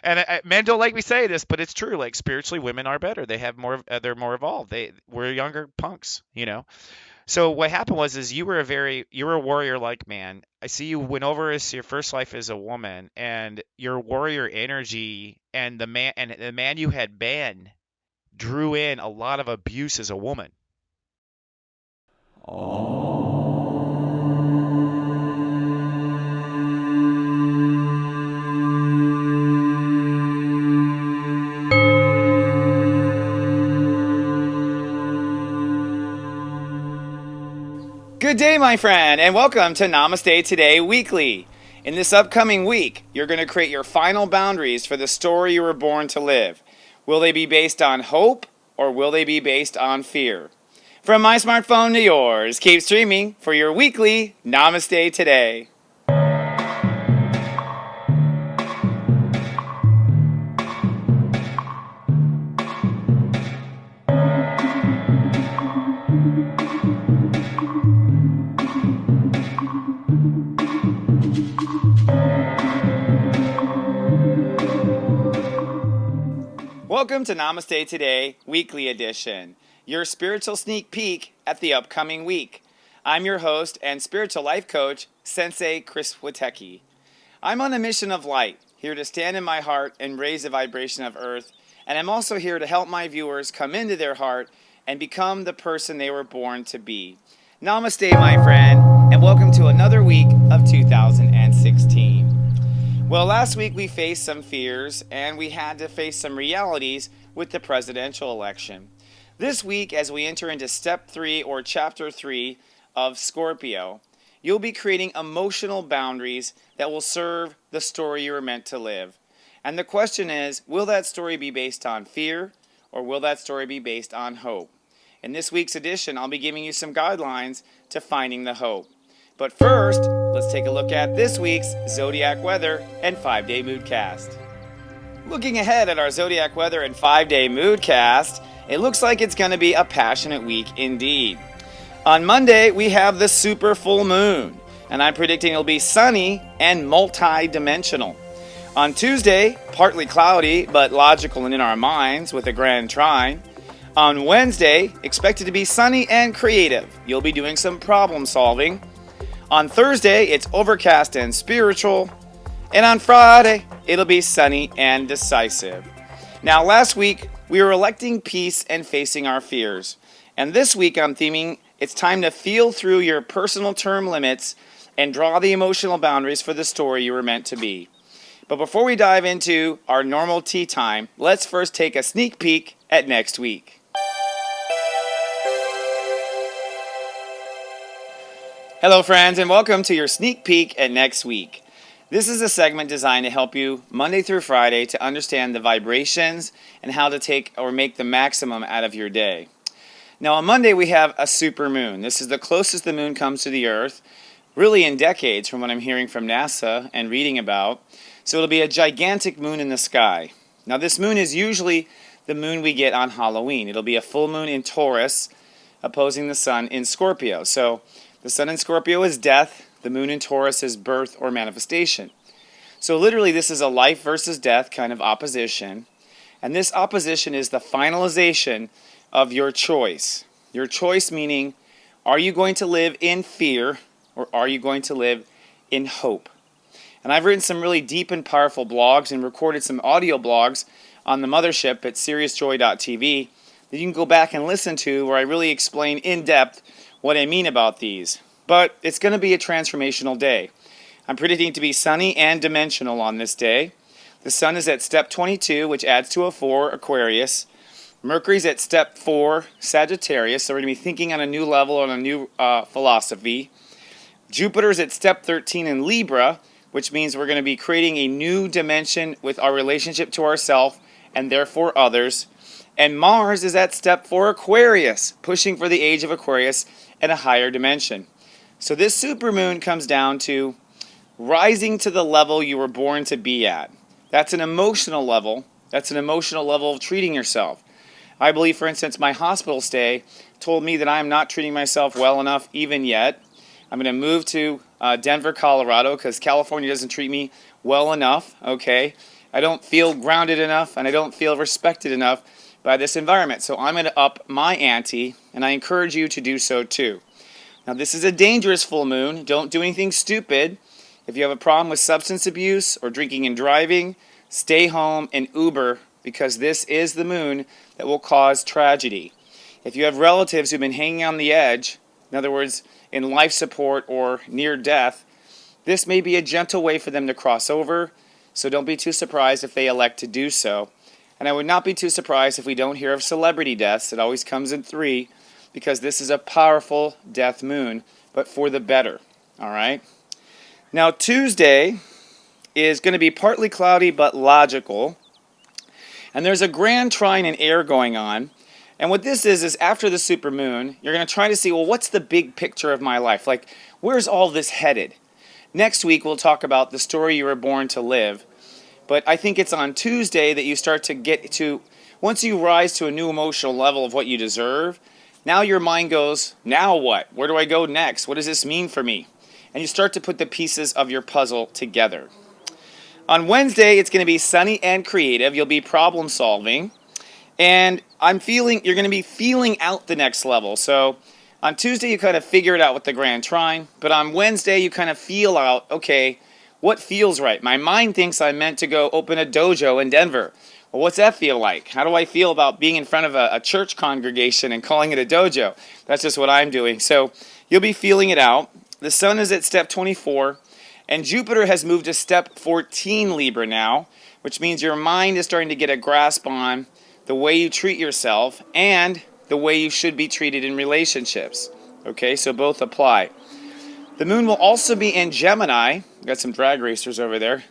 And men don't like me say this, but it's true. Like spiritually, women are better. They have more. They're more evolved. We're younger punks. So what happened was, is you were a warrior like man. I see you went over as your first life as a woman, and your warrior energy and the man you had been drew in a lot of abuse as a woman. Good day, my friend, and welcome to Namaste Today Weekly. In this upcoming week, you're going to create your final boundaries for the story you were born to live. Will they be based on hope or will they be based on fear? From my smartphone to yours, keep streaming for your weekly Namaste Today. Welcome to Namaste Today, Weekly Edition, your spiritual sneak peek at the upcoming week. I'm your host and spiritual life coach, Sensei Chris Witecki. I'm on a mission of light, here to stand in my heart and raise the vibration of Earth, and I'm also here to help my viewers come into their heart and become the person they were born to be. Namaste, my friend, and welcome to another week of 2016. Well, last week we faced some fears and we had to face some realities with the presidential election. This week, as we enter into step 3 or chapter 3 of Scorpio, you'll be creating emotional boundaries that will serve the story you were meant to live. And the question is, will that story be based on fear or will that story be based on hope? In this week's edition, I'll be giving you some guidelines to finding the hope. But first, let's take a look at this week's Zodiac weather and 5-day moodcast. Looking ahead at our Zodiac weather and 5-day moodcast, it looks like it's going to be a passionate week indeed. On Monday, we have the super full moon, and I'm predicting it'll be sunny and multi-dimensional. On Tuesday, partly cloudy, but logical and in our minds with a grand trine. On Wednesday, expected to be sunny and creative. You'll be doing some problem solving. On Thursday, it's overcast and spiritual. And on Friday, it'll be sunny and decisive. Now, last week, we were electing peace and facing our fears. And this week, I'm theming it's time to feel through your personal term limits and draw the emotional boundaries for the story you were meant to be. But before we dive into our normal tea time, let's first take a sneak peek at next week. Hello, friends, and welcome to your sneak peek at next week. This is a segment designed to help you Monday through Friday to understand the vibrations and how to take or make the maximum out of your day. Now, on Monday, we have a super moon. This is the closest the moon comes to the Earth, really in decades from what I'm hearing from NASA and reading about. So it'll be a gigantic moon in the sky. Now, this moon is usually the moon we get on Halloween. It'll be a full moon in Taurus, opposing the sun in Scorpio. So the sun in Scorpio is death, the moon in Taurus is birth or manifestation. So literally this is a life versus death kind of opposition. And this opposition is the finalization of your choice. Your choice meaning, are you going to live in fear or are you going to live in hope? And I've written some really deep and powerful blogs and recorded some audio blogs on the mothership at seriousjoy.tv that you can go back and listen to, where I really explain in depth what I mean about these. But it's going to be a transformational day. I'm predicting to be sunny and dimensional on this day. The sun is at step 22, which adds to a 4, Aquarius. Mercury's at step 4, Sagittarius, so we're going to be thinking on a new level, on a new philosophy. Jupiter's at step 13 in Libra, which means we're going to be creating a new dimension with our relationship to ourselves and therefore others. And Mars is at step 4, Aquarius, pushing for the age of Aquarius at a higher dimension. So this supermoon comes down to rising to the level you were born to be at. That's an emotional level. That's an emotional level of treating yourself. I believe, for instance, my hospital stay told me that I'm not treating myself well enough even yet. I'm going to move to Denver, Colorado, because California doesn't treat me well enough, okay? I don't feel grounded enough, and I don't feel respected enough by this environment. So I'm going to up my ante, and I encourage you to do so too. Now, this is a dangerous full moon. Don't do anything stupid. If you have a problem with substance abuse or drinking and driving, stay home and Uber, because this is the moon that will cause tragedy. If you have relatives who've been hanging on the edge, in other words, in life support or near death, this may be a gentle way for them to cross over, so don't be too surprised if they elect to do so. And I would not be too surprised if we don't hear of celebrity deaths. It always comes in 3, because this is a powerful death moon, but for the better. All right? Now, Tuesday is going to be partly cloudy but logical. And there's a grand trine in air going on. And what this is after the supermoon, you're going to try to see, well, what's the big picture of my life? Like, where's all this headed? Next week, we'll talk about the story you were born to live. But I think it's on Tuesday that you start to get to, once you rise to a new emotional level of what you deserve, now your mind goes, now what? Where do I go next? What does this mean for me? And you start to put the pieces of your puzzle together. On Wednesday, it's going to be sunny and creative. You'll be problem solving. And I'm feeling you're going to be feeling out the next level. So on Tuesday, you kind of figure it out with the grand trine. But on Wednesday, you kind of feel out, okay, what feels right? My mind thinks I'm meant to go open a dojo in Denver. Well, what's that feel like? How do I feel about being in front of a church congregation and calling it a dojo? That's just what I'm doing. So you'll be feeling it out. The sun is at step 24, and Jupiter has moved to step 14 Libra now, which means your mind is starting to get a grasp on the way you treat yourself and the way you should be treated in relationships. Okay, so both apply. The moon will also be in Gemini. Got some drag racers over there.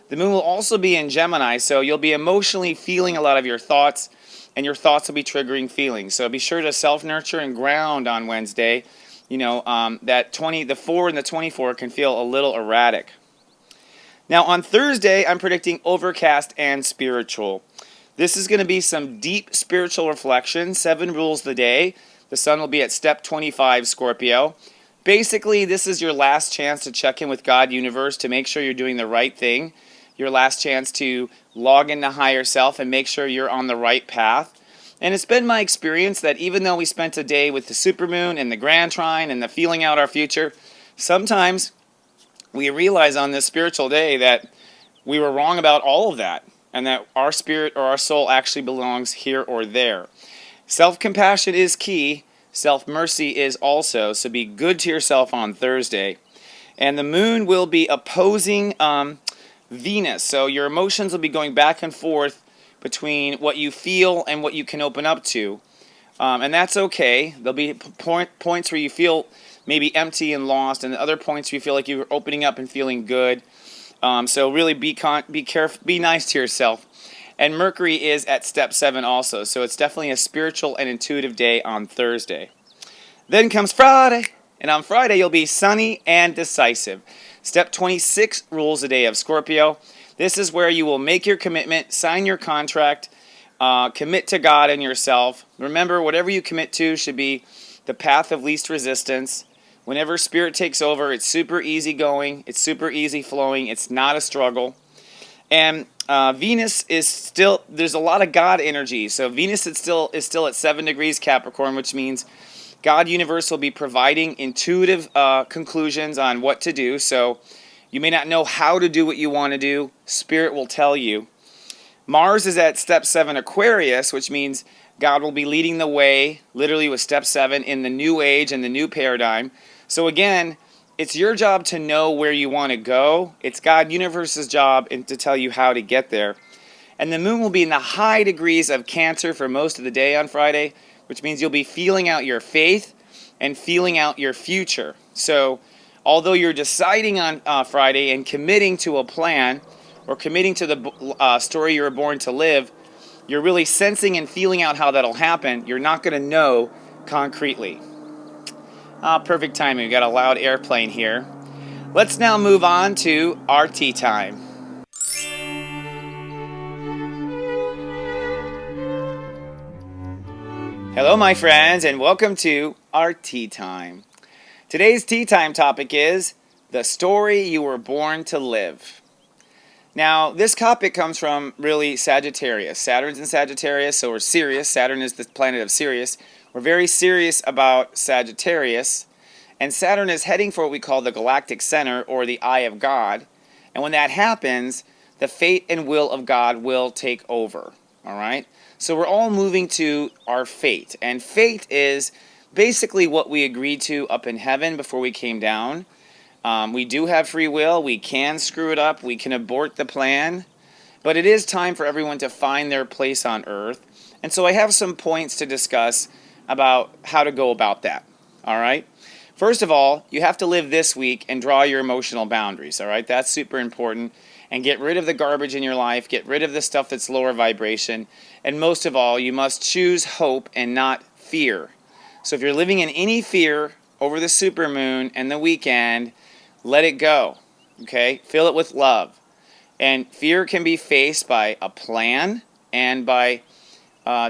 The moon will also be in Gemini, so you'll be emotionally feeling a lot of your thoughts, and your thoughts will be triggering feelings. So be sure to self-nurture and ground on Wednesday. You know, the 4 and the 24 can feel a little erratic. Now on Thursday, I'm predicting overcast and spiritual. This is going to be some deep spiritual reflection, 7 rules of the day. The sun will be at step 25, Scorpio. Basically, this is your last chance to check in with God, universe, to make sure you're doing the right thing. Your last chance to log into higher self and make sure you're on the right path. And it's been my experience that even though we spent a day with the supermoon and the grand trine and the feeling out our future, sometimes we realize on this spiritual day that we were wrong about all of that, and that our spirit or our soul actually belongs here or there. Self-compassion is key. Self-mercy is also. So be good to yourself on Thursday. And the moon will be opposing Venus. So your emotions will be going back and forth between what you feel and what you can open up to. And that's okay. There'll be points where you feel maybe empty and lost, and other points where you feel like you're opening up and feeling good. So really be careful, be nice to yourself. And Mercury is at step 7 also, so it's definitely a spiritual and intuitive day on Thursday. Then comes Friday, and on Friday you'll be sunny and decisive. Step 26 rules the day of Scorpio. This is where you will make your commitment, sign your contract, commit to God and yourself. Remember, whatever you commit to should be the path of least resistance. Whenever spirit takes over, it's super easy going, it's super easy flowing, it's not a struggle. And Venus is still, there's a lot of God energy. So Venus is still at 7 degrees Capricorn, which means God universe will be providing intuitive conclusions on what to do. So you may not know how to do what you want to do. Spirit will tell you. Mars is at step 7 Aquarius, which means God will be leading the way, literally with step 7 in the new age and the new paradigm. So again, it's your job to know where you want to go. It's God universe's job to tell you how to get there. And the moon will be in the high degrees of Cancer for most of the day on Friday, which means you'll be feeling out your faith and feeling out your future. So although you're deciding on Friday and committing to a plan or committing to the story you were born to live, you're really sensing and feeling out how that'll happen. You're not going to know concretely. Perfect timing. We've got a loud airplane here. Let's now move on to our tea time. Hello, my friends, and welcome to our tea time. Today's tea time topic is the story you were born to live. Now, this topic comes from really Sagittarius. Saturn's in Sagittarius, so we're serious. Saturn is the planet of Sirius. We're very serious about Sagittarius. And Saturn is heading for what we call the galactic center, or the eye of God. And when that happens, the fate and will of God will take over. All right? So we're all moving to our fate. And fate is basically what we agreed to up in heaven before we came down. We do have free will. We can screw it up. We can abort the plan. But it is time for everyone to find their place on Earth. And so I have some points to discuss about how to go about that. All right? First of all, you have to live this week and draw your emotional boundaries. All right? That's super important. And get rid of the garbage in your life. Get rid of the stuff that's lower vibration. And most of all, you must choose hope and not fear. So if you're living in any fear over the supermoon and the weekend, let it go, okay? Fill it with love. And fear can be faced by a plan and by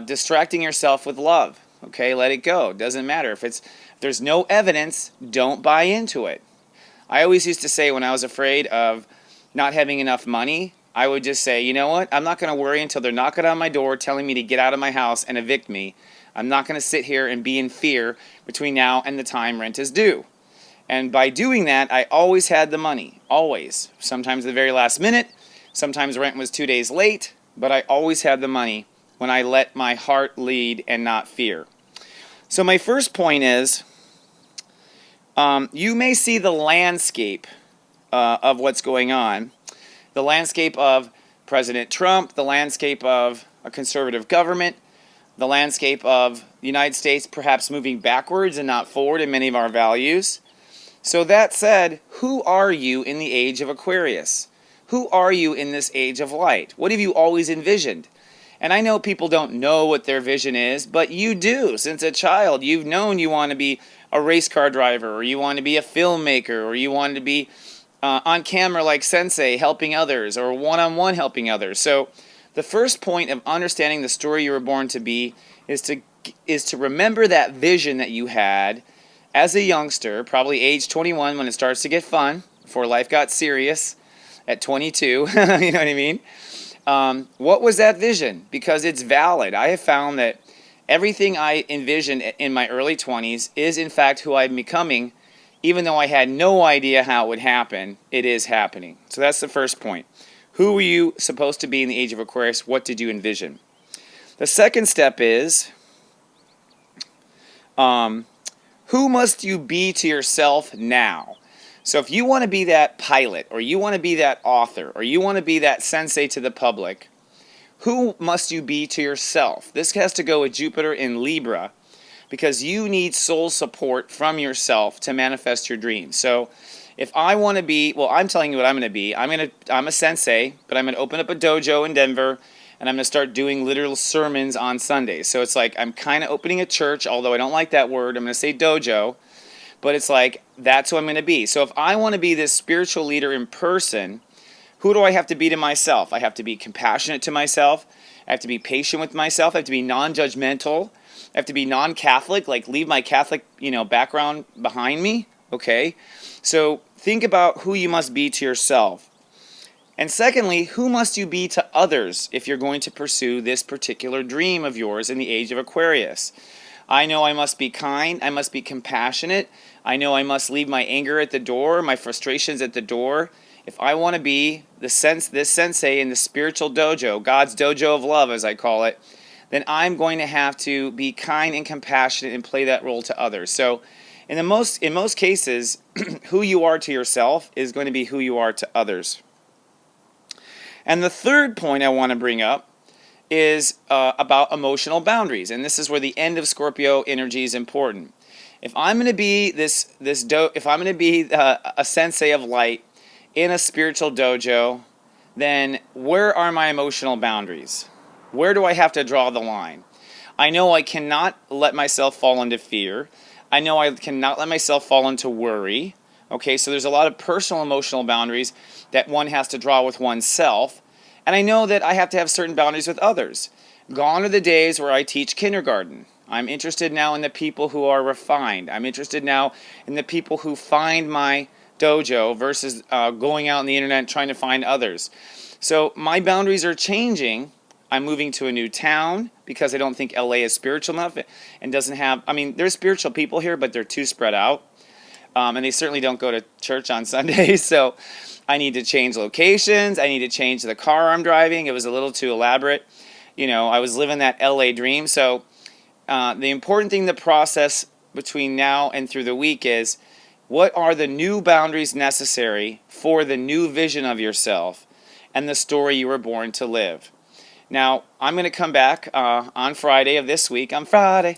distracting yourself with love, okay? Let it go. Doesn't matter. If there's no evidence, don't buy into it. I always used to say when I was afraid of not having enough money, I would just say, you know what? I'm not going to worry until they're knocking on my door telling me to get out of my house and evict me. I'm not going to sit here and be in fear between now and the time rent is due. And by doing that, I always had the money. Always. Sometimes at the very last minute. Sometimes rent was 2 days late. But I always had the money when I let my heart lead and not fear. So my first point is, you may see the landscape of what's going on. The landscape of President Trump. The landscape of a conservative government. The landscape of the United States perhaps moving backwards and not forward in many of our values. So that said, who are you in the age of Aquarius? Who are you in this age of light? What have you always envisioned? And I know people don't know what their vision is, but you do. Since a child, you've known you want to be a race car driver, or you want to be a filmmaker, or you want to be on camera like Sensei helping others, or one-on-one helping others. So the first point of understanding the story you were born to be is to remember that vision that you had as a youngster, probably age 21 when it starts to get fun, before life got serious at 22, you know what I mean? What was that vision? Because it's valid. I have found that everything I envisioned in my early 20s is in fact who I'm becoming, even though I had no idea how it would happen. It is happening. So that's the first point. Who were you supposed to be in the age of Aquarius? What did you envision? The second step is, who must you be to yourself now? So if you want to be that pilot, or you want to be that author, or you want to be that sensei to the public, who must you be to yourself? This has to go with Jupiter in Libra, because you need soul support from yourself to manifest your dreams. So if I want to be, well, I'm telling you what I'm going to be. I'm a sensei, but I'm going to open up a dojo in Denver, and I'm going to start doing literal sermons on Sundays. So it's like I'm kind of opening a church, although I don't like that word. I'm going to say dojo, but it's like that's who I'm going to be. So if I want to be this spiritual leader in person, who do I have to be to myself? I have to be compassionate to myself. I have to be patient with myself. I have to be non-judgmental. I have to be non-Catholic, like leave my Catholic, background behind me. Okay? So think about who you must be to yourself. And secondly, who must you be to others if you're going to pursue this particular dream of yours in the age of Aquarius? I know I must be kind. I must be compassionate. I know I must leave my anger at the door, my frustrations at the door. If I want to be this sensei in the spiritual dojo, God's dojo of love, as I call it, then I'm going to have to be kind and compassionate and play that role to others. So in most cases, who you are to yourself is going to be who you are to others. And the third point I want to bring up is about emotional boundaries, and this is where the end of Scorpio energy is important. If I'm going to be if I'm going to be a sensei of light in a spiritual dojo, then where are my emotional boundaries? Where do I have to draw the line? I know I cannot let myself fall into fear. I know I cannot let myself fall into worry. Okay, so there's a lot of personal emotional boundaries that one has to draw with oneself. And I know that I have to have certain boundaries with others. Gone are the days where I teach kindergarten. I'm interested now in the people who are refined. I'm interested now in the people who find my dojo versus going out on the internet and trying to find others. So my boundaries are changing. I'm moving to a new town because I don't think LA is spiritual enough and doesn't have, I mean, there's spiritual people here, but they're too spread out. And they certainly don't go to church on Sundays. So I need to change locations. I need to change the car I'm driving. It was a little too elaborate. I was living that LA dream. So the important thing to process between now and through the week is, what are the new boundaries necessary for the new vision of yourself and the story you were born to live? Now, I'm going to come back on Friday of this week, on Friday,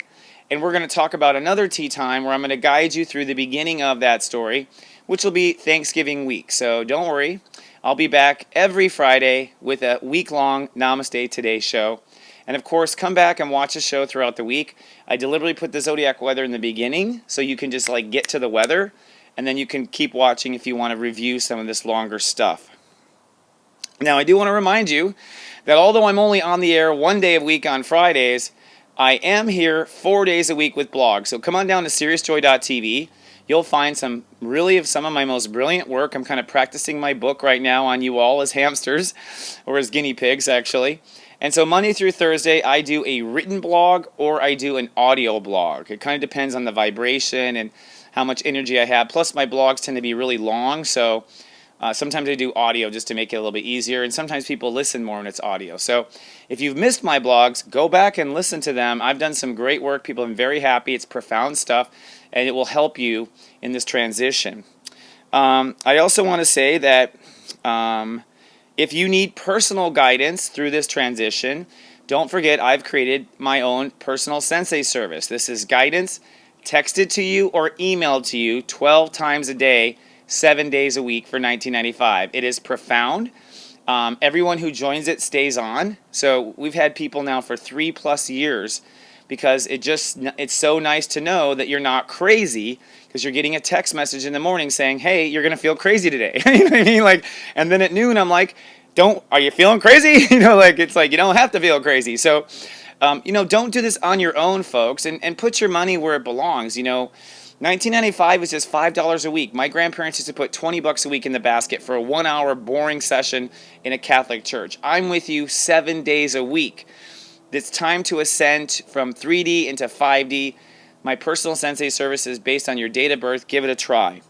and we're going to talk about another tea time where I'm going to guide you through the beginning of that story, which will be Thanksgiving week. So don't worry, I'll be back every Friday with a week-long Namaste Today show. And of course, come back and watch the show throughout the week. I deliberately put the Zodiac weather in the beginning so you can just get to the weather, and then you can keep watching if you want to review some of this longer stuff. Now, I do want to remind you that although I'm only on the air one day a week on Fridays, I am here 4 days a week with blogs. So come on down to seriousjoy.tv. You'll find some of my most brilliant work. I'm kind of practicing my book right now on you all as hamsters, or as guinea pigs, actually. And so Monday through Thursday, I do a written blog or I do an audio blog. It kind of depends on the vibration and how much energy I have. Plus, my blogs tend to be really long, so sometimes I do audio just to make it a little bit easier, and sometimes people listen more when it's audio. So if you've missed my blogs, go back and listen to them. I've done some great work. People have been very happy. It's profound stuff, and it will help you in this transition. I also want to say that if you need personal guidance through this transition, don't forget I've created my own personal Sensei service. This is guidance texted to you or emailed to you 12 times a day, 7 days a week for $19.95. It is profound. Everyone who joins it stays on. So we've had people now for 3+ years because it's so nice to know that you're not crazy, because you're getting a text message in the morning saying, hey, you're going to feel crazy today. You know what I mean? And then at noon, I'm like, are you feeling crazy? It's like you don't have to feel crazy. So, don't do this on your own, folks, and put your money where it belongs. $19.95 is just $5 a week. My grandparents used to put $20 a week in the basket for a 1-hour boring session in a Catholic church. I'm with you 7 days a week. It's time to ascend from 3D into 5D. My personal Sensei service is based on your date of birth. Give it a try.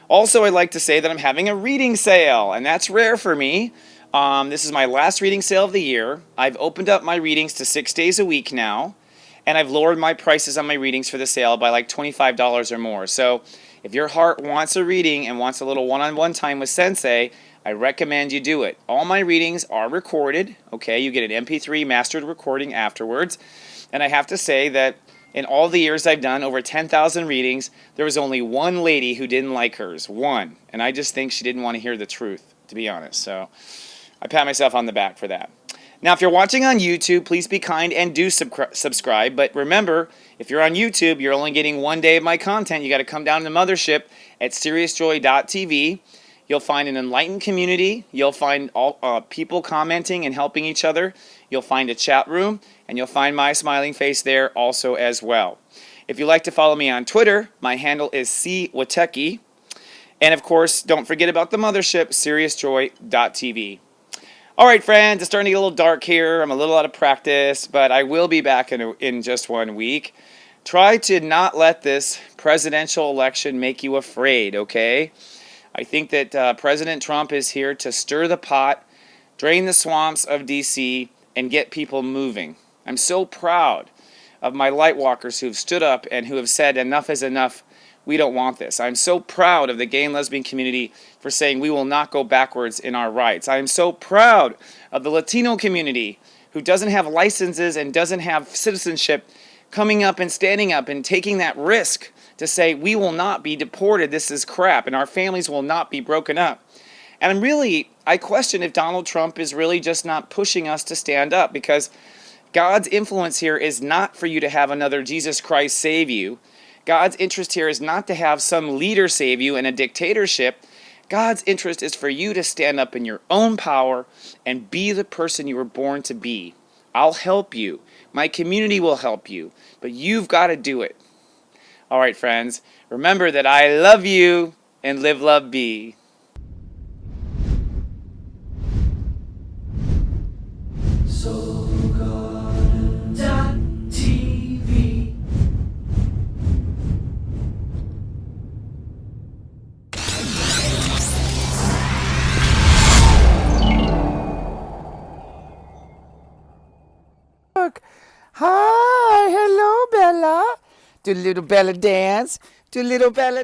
Also, I'd like to say that I'm having a reading sale, and that's rare for me. This is my last reading sale of the year. I've opened up my readings to 6 days a week now, and I've lowered my prices on my readings for the sale by $25 or more. So if your heart wants a reading and wants a little one-on-one time with Sensei, I recommend you do it. All my readings are recorded. Okay, you get an MP3 mastered recording afterwards. And I have to say that in all the years I've done, over 10,000 readings, there was only one lady who didn't like hers. One. And I just think she didn't want to hear the truth, to be honest. So I pat myself on the back for that. Now, if you're watching on YouTube, please be kind and do subscribe. But remember, if you're on YouTube, you're only getting 1 day of my content. You got to come down to the mothership at seriousjoy.tv. You'll find an enlightened community. You'll find all people commenting and helping each other. You'll find a chat room, and you'll find my smiling face there also as well. If you'd like to follow me on Twitter, my handle is cwateki. And of course, don't forget about the mothership, seriousjoy.tv. All right, friends, it's starting to get a little dark here. I'm a little out of practice, but I will be back in just 1 week. Try to not let this presidential election make you afraid, okay? I think that President Trump is here to stir the pot, drain the swamps of D.C., and get people moving. I'm so proud of my light walkers who've stood up and who have said enough is enough. We don't want this. I'm so proud of the gay and lesbian community for saying we will not go backwards in our rights. I am so proud of the Latino community who doesn't have licenses and doesn't have citizenship coming up and standing up and taking that risk to say we will not be deported, this is crap, and our families will not be broken up. And I question if Donald Trump is really just not pushing us to stand up, because God's influence here is not for you to have another Jesus Christ save you. God's interest here is not to have some leader save you in a dictatorship. God's interest is for you to stand up in your own power and be the person you were born to be. I'll help you. My community will help you. But you've got to do it. All right, friends. Remember that I love you, and live, love, be. TV. Hi, hello, Bella. Do little Bella dance. Do little Bella